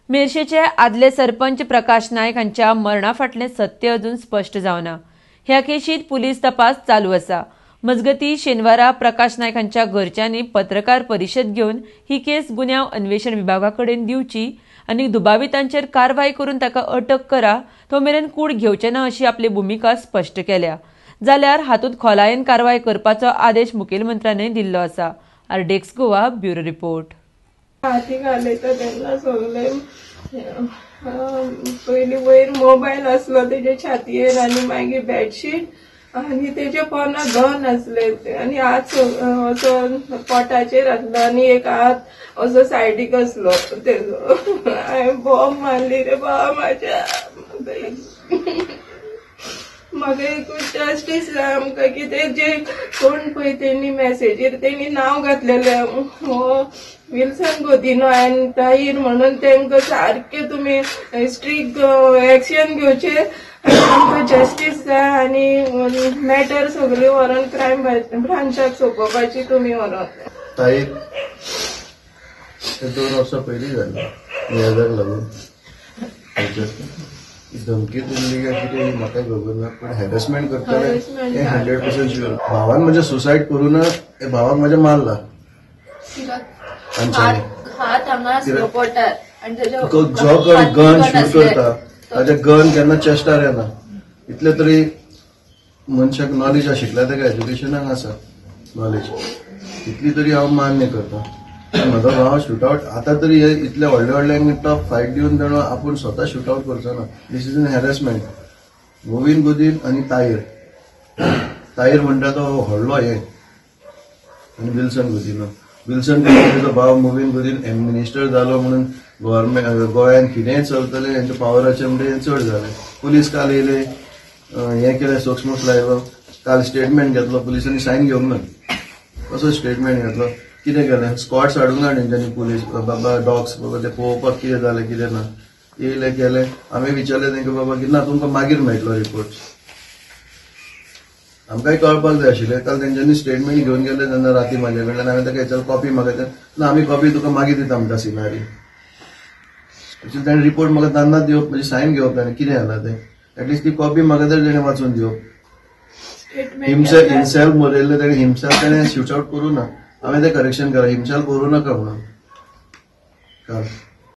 मेर्शेचे आदले सरपंच प्रकाश नायक हांच्या मरणा फाटलें सत्य अजून स्पष्ट जावना। ह्या केशीत पुलीस तपास चालू आसा। मजगती शेनवारा प्रकाश नायक हांच्या घरच्यांनी पत्रकार परिशद घेवन ही केस गुन्यांव अन्वेषण विभागाकडेन दिवची आनी दुबावितांचेर कारवाय करून ताका अटक करा तो मेरेन कूड घेवचे ना अशी आपली भुमिका स्पष्ट केल्या। जाल्यार हातूंत खोलायेन कारवाय करपाचो आदेश मुखेलमंत्र्यानय दिल्लो आसा। आरडेक्स गोवा ब्युरो रिपोर्ट। हाती घालयता तेन्ना सगळे पयलीं वयर मोबायल आसलो तेजे छातयेर आनी मागीर बेडशीट आनी तेजे पोंदा गन आसले आनी हात असो पोटाचेर आसलो आनी एक हात असो सायडीक आसलो तेजो। हांवें बॉम्ब मारली रे बाबा म्हाज्या। म्हाका एकूच जस्टीस जाय आमकां की ते जे कोण पळय तेणी मॅसेजीर तेणी नांव घातलेलें विल्सन गोदिनो एंड ताहीर म्हणून तांकां सारके तुमी स्ट्रिक्ट एक्शन घेवचे आनी आमकां जस्टीस जाय आनी मॅटर सगळे व्हरून क्रायम ब्रांचाक सोंपोवपाची तुमी व्हरून। ताहीर 2 वर्सां पयलीं जालें ह्याक लागून धमकी दिल्ली काय कितें म्हाका खबर ना पण हॅरेसमेंट करताले हें 100% शुअर। भावान म्हणजे सुसायड करून भावाक म्हाज्या मारला जो गन शूट करता ताजे गन केन्ना चेस्टार येना। इतले तरी मनशाक नॉलेज शिकला तेका एज्युकेशनाक आसा नॉलेज इतली तरी हांव मान्य करता। म्हजो भाव शूटआउट आतां तरी हे इतले व्हडले व्हडले टफ फायट दिवन ताणें आपूण स्वता शूटआउट करचो ना। दिस इज एन हॅरेसमेंट। मोविन गुदीन आनी ताहीर म्हणटा तो व्हडलो हे आनी विल्सन गुदिनो भाव मोविन गुदीन मिनिस्टर जालो म्हणून गव्हर्मेंट गोंयान कितेंय चलतलें हेंच्या पावराचे म्हणजे चड जालें। पुलीस काल येयले हें केलें सोक्समोस लायलो काल स्टेटमेंट घेतलो पुलिसांनी सायन घेवंक ना। कसो स्टेटमेंट घेतलो कितें केलें स्क्वॉड्स हाडूंक ना तेंच्यांनी पुलीस बाबा डॉग्स बाबा ते पळोवपाक कितें जालें कितें ना येयले केलें। हांवें विचारलें तेंकां बाबा कितें ना तुमकां मागीर मेळटलो रिपोर्ट आमकांय कळपाक जाय आशिल्लें। काल तेंच्यांनी स्टेटमेंट घेवन गेले तेन्ना राती म्हाजे कडल्यान हांवें ताका विचारलें कॉपी मागयता ना आमी कॉपी तुका मागीर दिता म्हणटा सिनारी। एक्चुअली ताणें रिपोर्ट म्हाका तेन्ना दिवप म्हणजे सायन घेवप ताणें कितें जालां तें एटलिस्ट ती कॉपी म्हाका तर ताणें वाचून दिवप। हिमसेल्फ मरयल्लें ताणें हिमसेल्फ ताणें शूट आउट करूं ना हांवें तें करेक्शन केलां हिमसेल्फ करूं नाका म्हणून काल।